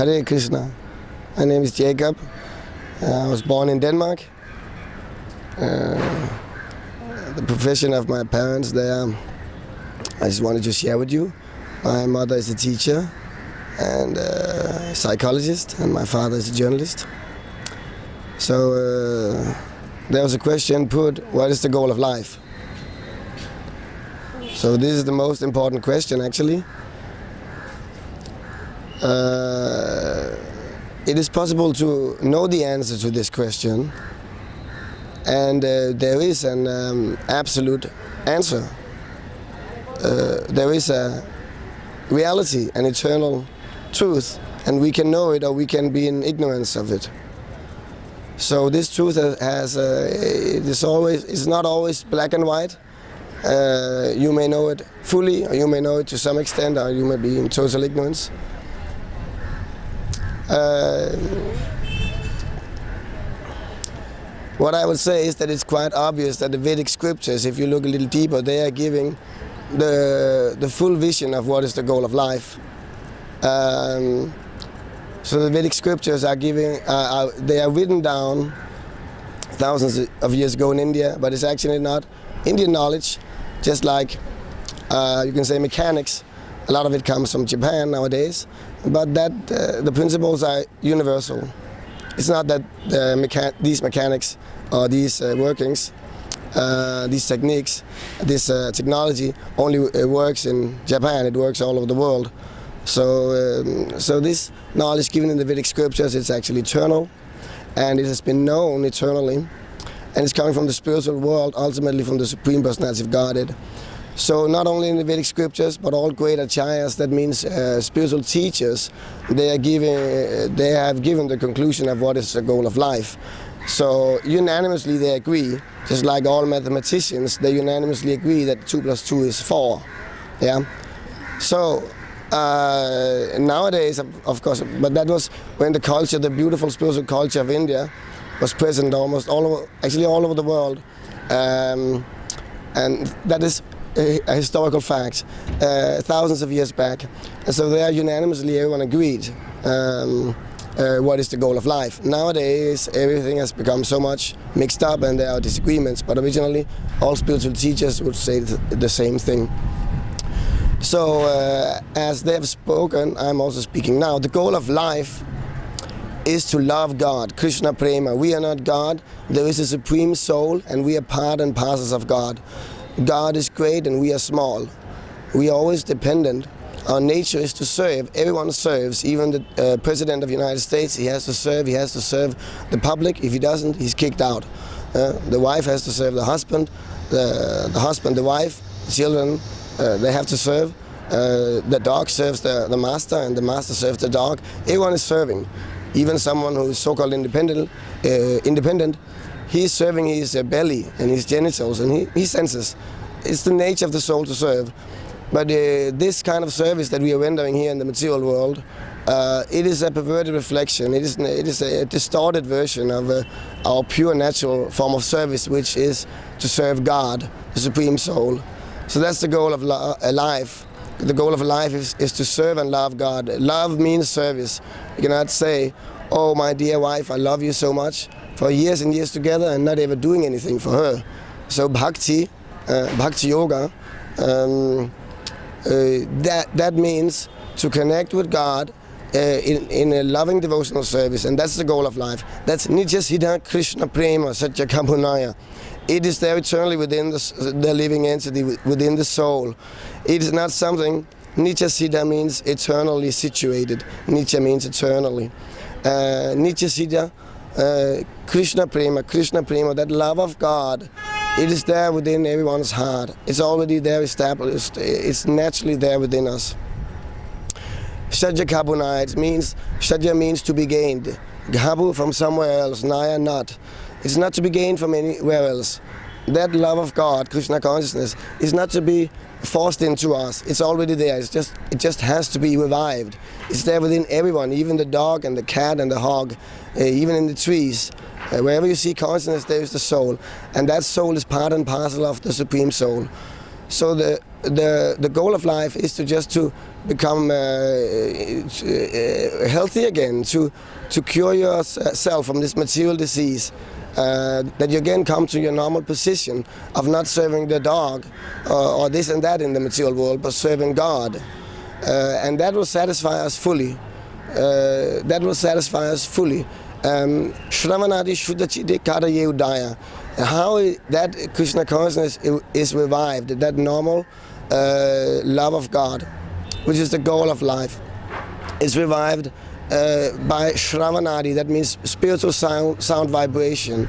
Hare Krishna. My name is Jacob. I was born in Denmark. The profession of my parents there, I just wanted to share with you. My mother is a teacher and a psychologist, and my father is a journalist. So there was a question put, what is the goal of life? So this is the most important question, actually. It is possible to know the answer to this question, and there is an absolute answer. There is a reality, an eternal truth, and we can know it or we can be in ignorance of it. So this truth is not always black and white. You may know it fully, or you may know it to some extent, or you may be in total ignorance. What I would say is that it's quite obvious that the Vedic scriptures, if you look a little deeper, they are giving the full vision of what is the goal of life. So the Vedic scriptures are giving, they are written down thousands of years ago in India, but it's actually not Indian knowledge, just like you can say mechanics. A lot of it comes from Japan nowadays, but that the principles are universal. It's not that these mechanics or these workings, these techniques, this technology only works in Japan. It works all over the world. So this knowledge given in the Vedic scriptures is actually eternal, and it has been known eternally, and it's coming from the spiritual world, ultimately from the Supreme Personality of Godhead. So not only in the Vedic scriptures, but all great acharyas, that means spiritual teachers, they have given the conclusion of what is the goal of life. So unanimously they agree, just like all mathematicians, they unanimously agree that 2 + 2 is 4. Yeah. So nowadays, of course, but that was when the culture, the beautiful spiritual culture of India, was present almost all over the world, and that is a historical fact, thousands of years back. And so there unanimously everyone agreed what is the goal of life. Nowadays everything has become so much mixed up and there are disagreements, but originally all spiritual teachers would say the same thing. So as they have spoken, I'm also speaking now. The goal of life is to love God, Krishna Prema. We are not God, there is a supreme soul and we are part and parcels of God. God is great and we are small. We are always dependent. Our nature is to serve. Everyone serves. Even the President of the United States, he has to serve. He has to serve the public. If he doesn't, he's kicked out. The wife has to serve the husband. The husband, the wife, the children, they have to serve. The dog serves the master and the master serves the dog. Everyone is serving. Even someone who is so-called independent, he is serving his belly and his genitals and he senses. It's the nature of the soul to serve. But this kind of service that we are rendering here in the material world, it is a perverted reflection. It is a distorted version of our pure natural form of service, which is to serve God, the Supreme Soul. So that's the goal of life. The goal of life is to serve and love God. Love means service. You cannot say, oh my dear wife, I love you so much, for years and years together and not ever doing anything for her. So bhakti, bhakti yoga, that means to connect with God in a loving devotional service, and that's the goal of life. That's Nitya Siddha Krishna Prema Satya Kabhunaya. It is there eternally within the living entity, within the soul. It is not something. Nitya Siddha means eternally situated. Nitya means eternally. Nitya Siddha, Krishna Prema, that love of God, it is there within everyone's heart. It's already there established. It's naturally there within us. Shadja Kabunaya, it means, Shadja means to be gained. Gabu from somewhere else, Naya not. It's not to be gained from anywhere else. That love of God, Krishna consciousness, is not to be forced into us. It's already there. It just has to be revived. It's there within everyone, even the dog and the cat and the hog, even in the trees. Wherever you see consciousness, there is the soul. And that soul is part and parcel of the Supreme Soul. So the goal of life is to just to become healthy again, to cure yourself from this material disease, that you again come to your normal position of not serving the dog or this and that in the material world, but serving God, and that will satisfy us fully. That will satisfy us fully. Shravanadi Shuddhachiti Karaye Udaya. How that Krishna consciousness is revived, that normal love of God, which is the goal of life, is revived by Shravanadi, that means spiritual sound vibration.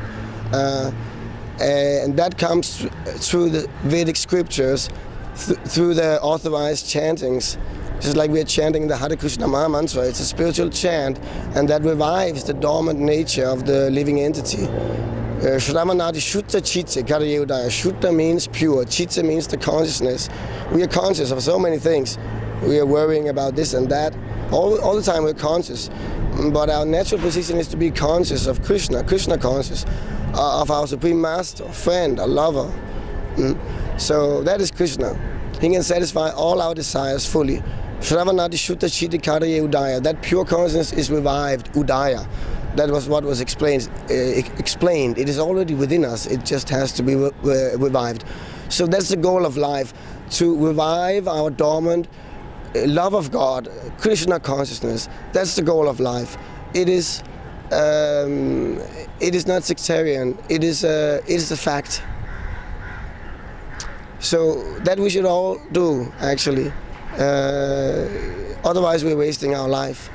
And that comes through the Vedic scriptures, through the authorized chantings. Just like we are chanting the Hare Krishna Maha Mantra, it's a spiritual chant, and that revives the dormant nature of the living entity. Shravanadi Shuddha Chitta Karaye Udaya. Shuddha means pure, Chitta means the consciousness. We are conscious of so many things. We are worrying about this and that. All the time we're conscious. But our natural position is to be conscious of Krishna, Krishna conscious, of our Supreme Master, friend, a lover. So that is Krishna. He can satisfy all our desires fully. Shravanadi Shuddha Chitta Karaye Udaya. That pure consciousness is revived, Udaya. That was what was explained. It is already within us. It just has to be revived. So that's the goal of life, to revive our dormant love of God, Krishna consciousness. That's the goal of life. It is not sectarian. It is a fact. So that we should all do, actually. Otherwise we're wasting our life.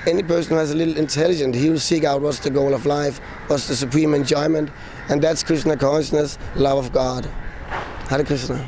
Any person who has a little intelligence, he will seek out what's the goal of life, what's the supreme enjoyment, and that's Krishna consciousness, love of God. Hare Krishna.